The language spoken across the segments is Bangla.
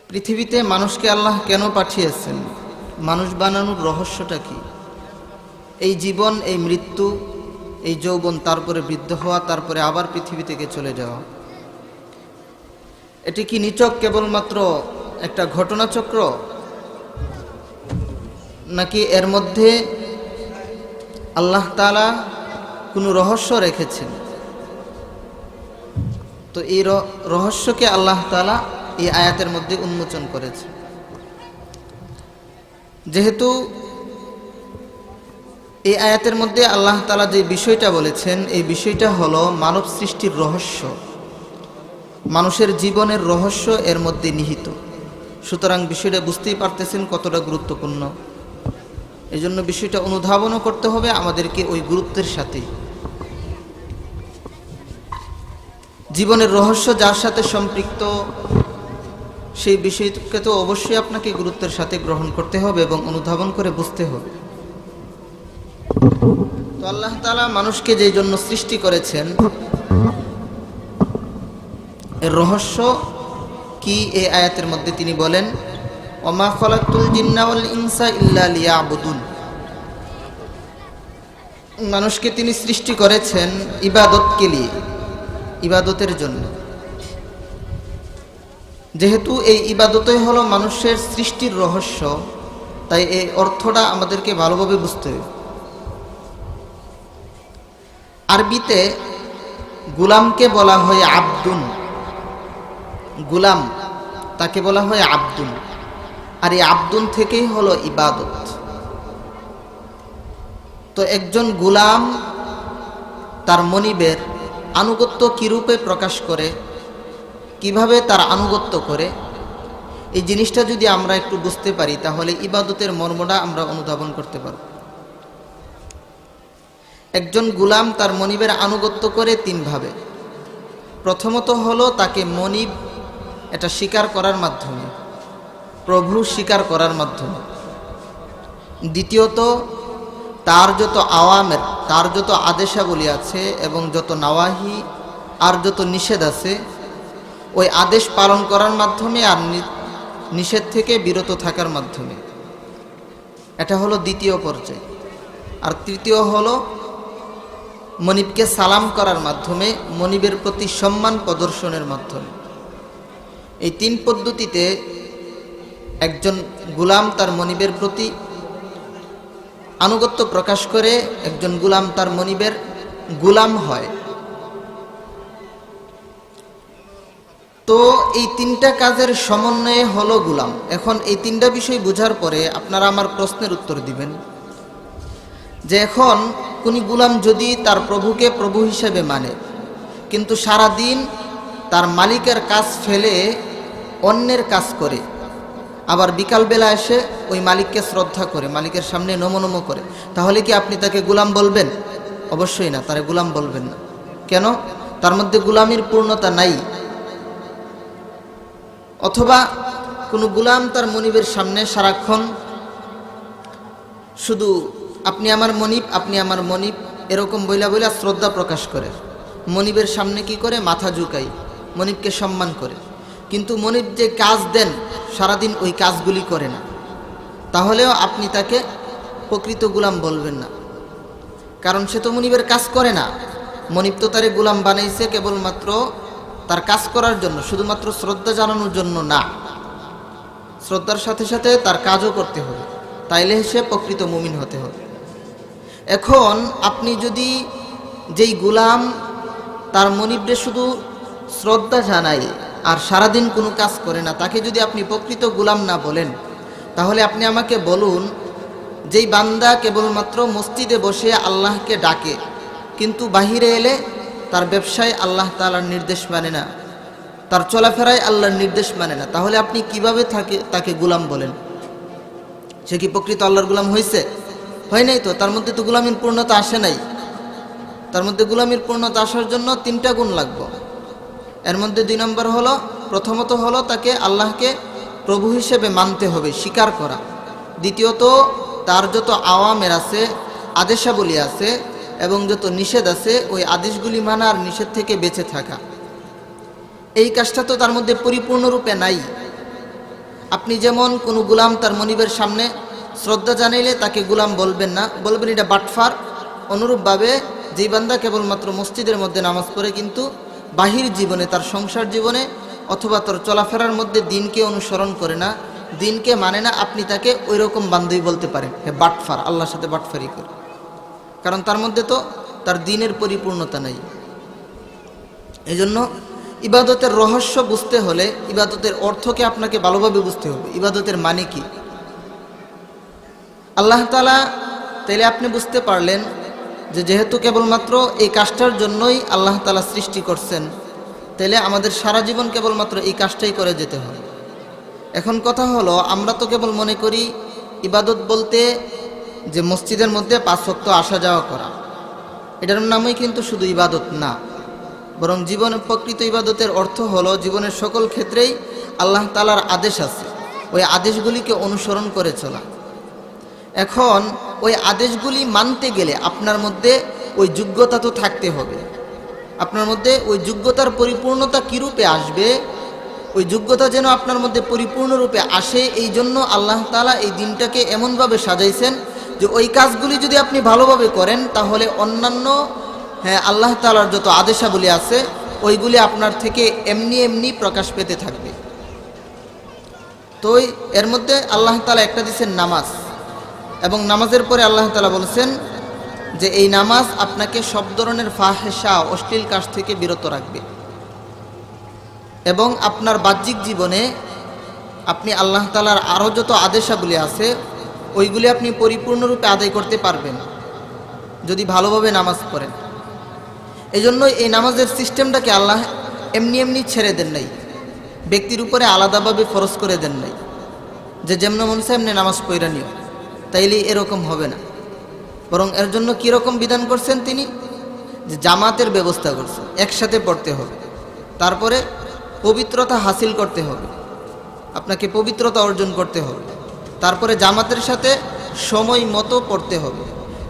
পৃথিবীতে মানুষকে আল্লাহ কেন পাঠিয়েছেন? মানুষ বানানোর রহস্যটা কি? এই জীবন, এই মৃত্যু, এই যৌবন, তারপরে বৃদ্ধ হওয়া, তারপরে আবার পৃথিবী থেকে চলে যাওয়া, এটি কি নিছক কেবলমাত্র একটা ঘটনাচক্র, নাকি এর মধ্যে আল্লাহ তাআলা কোনো রহস্য রেখেছেন? তো এই রহস্যকে আল্লাহ তাআলা এই আয়াতের মধ্যে উন্মোচন করেছে। যেহেতু এই আয়াতের মধ্যে আল্লাহ তাআলা যে বিষয়টা বলেছেন, এই বিষয়টা হলো মানব সৃষ্টির রহস্য, মানুষের জীবনের রহস্য এর মধ্যে নিহিত। সুতরাং বিষয়টা বুঝতেই পারতেছেন কতটা গুরুত্বপূর্ণ। এই জন্য বিষয়টা অনুধাবনও করতে হবে আমাদেরকে ওই গুরুত্বের সাথে। জীবনের রহস্য যার সাথে সম্পৃক্ত, সেই বিষয়কে তো অবশ্যই আপনাকে গুরুত্বের সাথে গ্রহণ করতে হবে এবং অনুধাবন করে বুঝতে হবে। তো আল্লাহ তাআলা মানুষকে যেই জন্য সৃষ্টি করেছেন, এর রহস্য কি এই আয়াতের মধ্যে তিনি বলেন, ওমা খালাকতুল জিন্না ওয়াল ইনসা ইল্লা লিয়াবুদুন। মানুষকে তিনি সৃষ্টি করেছেন ইবাদতকে নিয়ে, ইবাদতের জন্য। যেহেতু এই ইবাদতই হলো মানুষের সৃষ্টির রহস্য, তাই এই অর্থটা আমাদেরকে ভালোভাবে বুঝতে হবে। আরবিতে গুলামকে বলা হয় আব্দুন, গুলাম তাকে বলা হয় আব্দুন, আর এই আব্দুন থেকেই হলো ইবাদত। তো একজন গুলাম তার মনিবের আনুগত্য কিরূপে প্রকাশ করে, কিভাবে তার আনুগত্য করে, এই জিনিসটা যদি আমরা একটু বুঝতে পারি, তাহলে ইবাদতের মর্মটা আমরা অনুধাবন করতে পারব। একজন গুলাম তার মনিবের আনুগত্য করে তিনভাবে। প্রথমত হলো তাকে মনিব এটা স্বীকার করার মাধ্যমে, প্রভু স্বীকার করার মাধ্যমে। দ্বিতীয়ত তার যত আওয়ামের, তার যত আদেশাবলী আছে এবং যত নাওয়াহি আর যত নিষেধ আছে, ওই আদেশ পালন করার মাধ্যমে আর নিষেধ থেকে বিরত থাকার মাধ্যমে। এটা হলো দ্বিতীয় পর্যায়। আর তৃতীয় হলো মনিবকে সালাম করার মাধ্যমে, মনিবের প্রতি সম্মান প্রদর্শনের মাধ্যমে। এই তিন পদ্ধতিতে একজন গুলাম তার মনিবের প্রতি আনুগত্য প্রকাশ করে, একজন গুলাম তার মনিবের গুলাম হয়। তো এই তিনটা কাজের সমন্বয়ে হলো গুলাম। এখন এই তিনটা বিষয় বোঝার পরে আপনারা আমার প্রশ্নের উত্তর দিবেন যে এখন কোন গুলাম যদি তার প্রভুকে প্রভু হিসেবে মানে, কিন্তু সারা দিন তার মালিকের কাজ ফেলে অন্যের কাজ করে, আবার বিকালবেলা এসে ওই মালিককে শ্রদ্ধা করে, মালিকের সামনে নমো করে, তাহলে কি আপনি তাকে গুলাম বলবেন? অবশ্যই না, তারে গুলাম বলবেন না। কেন? তার মধ্যে গুলামির পূর্ণতা নাই। অথবা কোনো গুলাম তার মনিবের সামনে সারাক্ষণ শুধু আপনি আমার মনিব, আপনি আমার মনিব এরকম বইলা বইলা শ্রদ্ধা প্রকাশ করে, মনিবের সামনে কি করে? মাথা ঝুঁকাই, মনিবকে সম্মান করে, কিন্তু মনিব যে কাজ দেন সারাদিন ওই কাজগুলি করে না, তাহলেও আপনি তাকে প্রকৃত গুলাম বলবেন না। কারণ সে তো মনিবের কাজ করে না। মনিব তো তারে গুলাম বানাইছে কেবলমাত্র তার কাজ করার জন্য, শুধুমাত্র শ্রদ্ধা জানানোর জন্য না। শ্রদ্ধার সাথে সাথে তার কাজও করতে হবে, তাইলে সে প্রকৃত মুমিন হতে হবে। এখন আপনি যদি যেই গুলাম তার মনিবরে শুধু শ্রদ্ধা জানায় আর সারাদিন কোনো কাজ করে না, তাকে যদি আপনি প্রকৃত গুলাম না বলেন, তাহলে আপনি আমাকে বলুন, যেই বান্দা কেবলমাত্র মসজিদে বসে আল্লাহকে ডাকে, কিন্তু বাহিরে এলে তার ব্যবসায় আল্লাহ তাআলার নির্দেশ মানে না, তার চলাফেরায় আল্লাহর নির্দেশ মানে না, তাহলে আপনি কিভাবে তাকে গুলাম বলেন? সে কি প্রকৃত আল্লাহর গুলাম হয়েছে? হয় নাই তো। তার মধ্যে তো গুলামির পূর্ণতা আসে নাই। তার মধ্যে গুলামির পূর্ণতা আসার জন্য তিনটা গুণ লাগবে। এর মধ্যে 2 নম্বর হলো, প্রথমত হলো তাকে আল্লাহকে প্রভু হিসেবে মানতে হবে, স্বীকার করা। দ্বিতীয়ত তার যত আওয়ামের আছে, আদেশাবলী আছে এবং যত নিষেধ আছে, ওই আদেশগুলি মানা আর নিষেধ থেকে বেঁচে থাকা। এই কাজটা তো তার মধ্যে পরিপূর্ণরূপে নাই। আপনি যেমন কোনো গুলাম তার মনিবের সামনে শ্রদ্ধা জানাইলে তাকে গুলাম বলবেন না, বলবেন এটা বাটফার। অনুরূপভাবে যেই বান্দা কেবলমাত্র মসজিদের মধ্যে নামাজ পড়ে কিন্তু বাহির জীবনে, তার সংসার জীবনে অথবা তার চলাফেরার মধ্যে দিনকে অনুসরণ করে না, দিনকে মানে না, আপনি তাকে ওই রকম বান্ধবী বলতে পারেন, হে বাটফার, আল্লাহর সাথে বাটফারি করে। কারণ তার মধ্যে তো তার দিনের পরিপূর্ণতা নেই। এই জন্য ইবাদতের রহস্য বুঝতে হলে ইবাদতের অর্থকে আপনাকে ভালোভাবে বুঝতে হবে। ইবাদতের মানে কি আল্লাহ তাআলা, তাইলে আপনি বুঝতে পারলেন যে যেহেতু কেবলমাত্র এই কাজটার জন্যই আল্লাহ তাআলা সৃষ্টি করছেন, তাইলে আমাদের সারা জীবন কেবলমাত্র এই কাজটাই করে যেতে হবে। এখন কথা হলো, আমরা তো কেবল মনে করি ইবাদত বলতে যে মসজিদের মধ্যে 5 ওয়াক্ত আসা যাওয়া করা, এটার নামই কিন্তু শুধু ইবাদত না, বরং জীবনের প্রকৃত ইবাদতের অর্থ হলো জীবনের সকল ক্ষেত্রেই আল্লাহ তাআলার আদেশ আছে, ওই আদেশগুলিকে অনুসরণ করে চলা। এখন ওই আদেশগুলি মানতে গেলে আপনার মধ্যে ওই যোগ্যতা তো থাকতে হবে। আপনার মধ্যে ওই যোগ্যতার পরিপূর্ণতা কী রূপে আসবে, ওই যোগ্যতা যেন আপনার মধ্যে পরিপূর্ণরূপে আসে, এই জন্য আল্লাহ তাআলা এই দিনটাকে এমনভাবে সাজাইছেন যে ওই কাজগুলি যদি আপনি ভালোভাবে করেন তাহলে অন্যান্য আল্লাহ তাআলার যত আদেশাবলী আছে ওইগুলি আপনার থেকে এমনি এমনি প্রকাশ পেতে থাকবে। তো এর মধ্যে আল্লাহ তাআলা একটা দিয়েছেন নামাজ, এবং নামাজের পরে আল্লাহ তাআলা বলেছেন যে এই নামাজ আপনাকে সব ধরনের ফাহেশা, অশ্লীল কাজ থেকে বিরত রাখবে, এবং আপনার বাহ্যিক জীবনে আপনি আল্লাহ তাআলার আরও যত আদেশাবলী আছে ওইগুলি আপনি পরিপূর্ণরূপে আদায় করতে পারবেন যদি ভালোভাবে নামাজ পড়েন। এই জন্য এই নামাজের সিস্টেমটাকে আল্লাহ এমনি এমনি ছেড়ে দেন নাই, ব্যক্তির উপরে আলাদাভাবে ফরজ করে দেন নাই যে যেমন মন চায় এমনি নামাজ পড়া নিও, তাইলে এরকম হবে না। বরং এর জন্য কীরকম বিধান করছেন তিনি, যে জামাতের ব্যবস্থা করছেন, একসাথে পড়তে হবে, তারপরে পবিত্রতা হাসিল করতে হবে, আপনাকে পবিত্রতা অর্জন করতে হবে, তারপরে জামাতের সাথে সময় মতো পড়তে হবে,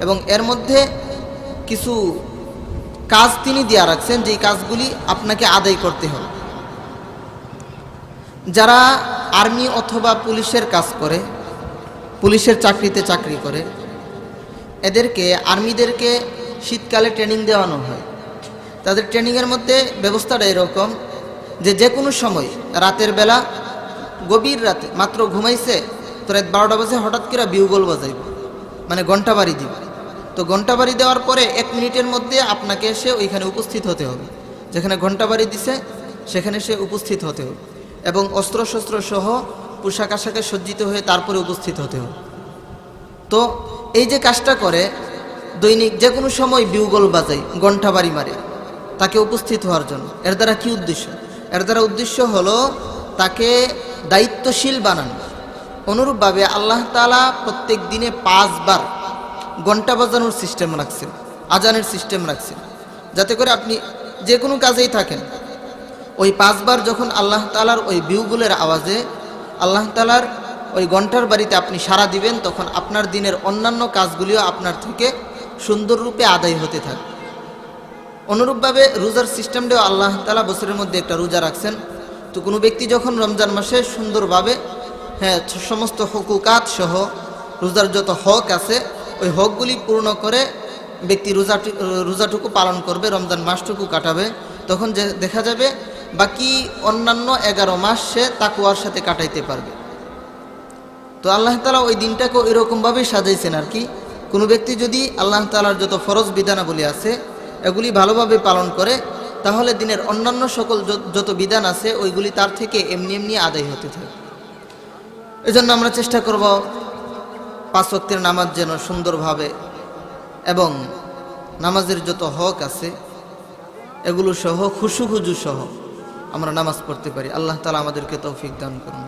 এবং এর মধ্যে কিছু কাজ তিনি দিয়ে রাখছেন যেই কাজগুলি আপনাকে আদায় করতে হবে। যারা আর্মি অথবা পুলিশের কাজ করে, পুলিশের চাকরিতে চাকরি করে, এদেরকে আর্মিদেরকে শীতকালে ট্রেনিং দেওয়ানো হয়। তাদের ট্রেনিংয়ের মধ্যে ব্যবস্থাটা এরকম যে যে কোনো সময়, রাতের বেলা গভীর রাতে মাত্র ঘুমাইছে তো রাত 12টা বাজে হঠাৎ করে বিউগল বাজাইব, মানে ঘন্টা বাড়ি দিব। তো ঘন্টা বাড়ি দেওয়ার পরে 1 মিনিটের মধ্যে আপনাকে এসে ওইখানে উপস্থিত হতে হবে, যেখানে ঘন্টা বাড়ি দিছে সেখানে সে উপস্থিত হতে হবে, এবং অস্ত্রশস্ত্র সহ পোশাক আশাকে সজ্জিত হয়ে তারপরে উপস্থিত হতে হবে। তো এই যে কাজটা করে, দৈনিক যে কোনো সময় বিউগল বাজায়, ঘন্টা বাড়ি মারে তাকে উপস্থিত হওয়ার জন্য। এর দ্বারা কি উদ্দেশ্য? এর দ্বারা উদ্দেশ্য হলো তাকে দায়িত্বশীল বানানো। অনুরূপভাবে আল্লাহ তাআলা প্রত্যেক দিনে 5 বার ঘন্টা বাজানোর সিস্টেম রাখছেন, আজানের সিস্টেম রাখছেন, যাতে করে আপনি যে কোনো কাজেই থাকেন ওই 5 বার যখন আল্লাহ তাআলার ওই বিউগুলের আওয়াজে আল্লাহ তাআলার ওই ঘন্টার বাড়িতে আপনি সাড়া দিবেন, তখন আপনার দিনের অন্যান্য কাজগুলিও আপনার থেকে সুন্দররূপে আদায় হতে থাকে। অনুরূপভাবে রোজার সিস্টেমটাও আল্লাহ তাআলা বছরের মধ্যে একটা রোজা রাখছেন। তো কোনো ব্যক্তি যখন রমজান মাসে সুন্দরভাবে সমস্ত হকুকাত সহ রোজার যত হক আছে ওই হকগুলি পূর্ণ করে ব্যক্তি রোজাটুকু পালন করবে, রমজান মাসটুকু কাটাবে, তখন দেখা যাবে বাকি অন্যান্য 11 মাস সে তাকওয়ার সাথে কাটাইতে পারবে। তো আল্লাহ তাআলা ওই দিনটাকে এরকমভাবেই সাজাইছেন আর কি। কোনো ব্যক্তি যদি আল্লাহ তাআলার যত ফরজ বিধানাবলী আছে এগুলি ভালোভাবে পালন করে, তাহলে দিনের অন্যান্য সকল যত বিধান আছে ওইগুলি তার থেকে এমনি এমনি আদায় হতে থাকে। এজন্য আমরা চেষ্টা করব 5 ওয়াক্তের নামাজ যেন সুন্দরভাবে এবং নামাজের যত হক আছে এগুলো সহ খুশু খুজু সহ আমরা নামাজ পড়তে পারি। আল্লাহ তাআলা আমাদেরকে তৌফিক দান করুন।